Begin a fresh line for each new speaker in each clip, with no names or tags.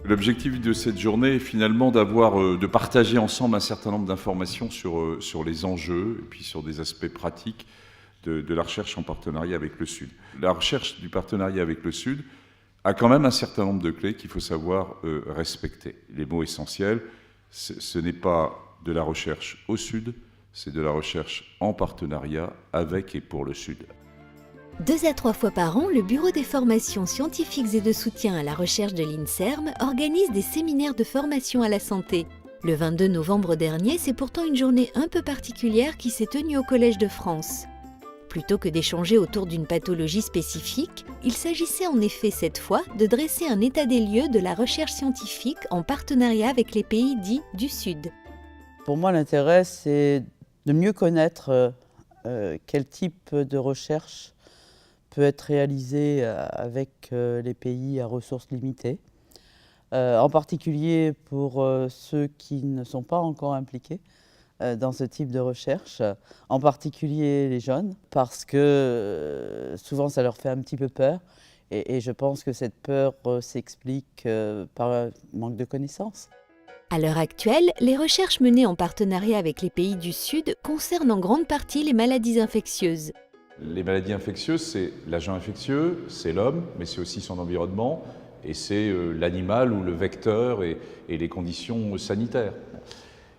L'objectif de cette journée est finalement de partager ensemble un certain nombre d'informations sur les enjeux et puis sur des aspects pratiques de la recherche en partenariat avec le Sud. La recherche du partenariat avec le Sud a quand même un certain nombre de clés qu'il faut savoir respecter. Les mots essentiels, ce n'est pas de la recherche au Sud, c'est de la recherche en partenariat avec et pour le Sud.
2 à 3 fois par an, le Bureau des formations scientifiques et de soutien à la recherche de l'INSERM organise des séminaires de formation à la santé. Le 22 novembre dernier, c'est pourtant une journée un peu particulière qui s'est tenue au Collège de France. Plutôt que d'échanger autour d'une pathologie spécifique, il s'agissait en effet cette fois de dresser un état des lieux de la recherche scientifique en partenariat avec les pays dits du Sud.
Pour moi, l'intérêt, c'est de mieux connaître quel type de recherche peut être réalisé avec les pays à ressources limitées, en particulier pour ceux qui ne sont pas encore impliqués dans ce type de recherche, en particulier les jeunes, parce que souvent ça leur fait un petit peu peur, et je pense que cette peur s'explique par un manque de connaissances.
À l'heure actuelle, les recherches menées en partenariat avec les pays du Sud concernent en grande partie les maladies infectieuses.
Les maladies infectieuses, c'est l'agent infectieux, c'est l'homme, mais c'est aussi son environnement, et c'est l'animal ou le vecteur et les conditions sanitaires.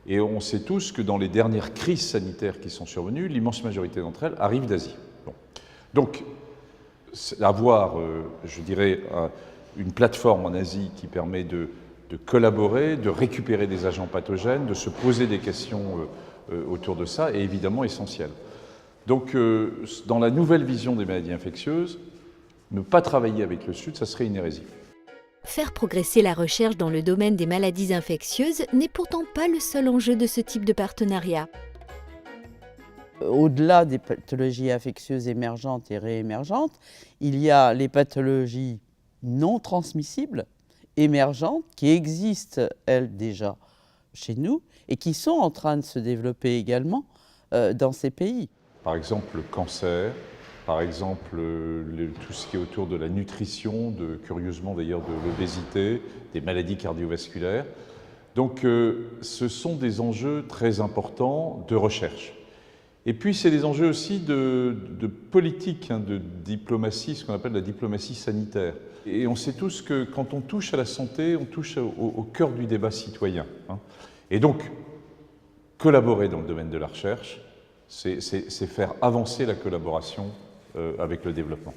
Et on sait tous que dans les dernières crises sanitaires qui sont survenues, l'immense majorité d'entre elles arrivent d'Asie. Bon. Donc, avoir, je dirais, une plateforme en Asie qui permet de collaborer, de récupérer des agents pathogènes, de se poser des questions autour de ça, est évidemment essentiel. Donc, dans la nouvelle vision des maladies infectieuses, ne pas travailler avec le Sud, ça serait une hérésie.
Faire progresser la recherche dans le domaine des maladies infectieuses n'est pourtant pas le seul enjeu de ce type de partenariat.
Au-delà des pathologies infectieuses émergentes et réémergentes, il y a les pathologies non transmissibles, émergentes, qui existent, elles, déjà chez nous et qui sont en train de se développer également dans ces pays.
Par exemple, le cancer, par exemple, tout ce qui est autour de la nutrition, curieusement d'ailleurs de l'obésité, des maladies cardiovasculaires. Donc, ce sont des enjeux très importants de recherche. Et puis, c'est des enjeux aussi de politique, de diplomatie, ce qu'on appelle la diplomatie sanitaire. Et on sait tous que quand on touche à la santé, on touche au cœur du débat citoyen. Et donc, collaborer dans le domaine de la recherche, c'est faire avancer la collaboration avec le développement.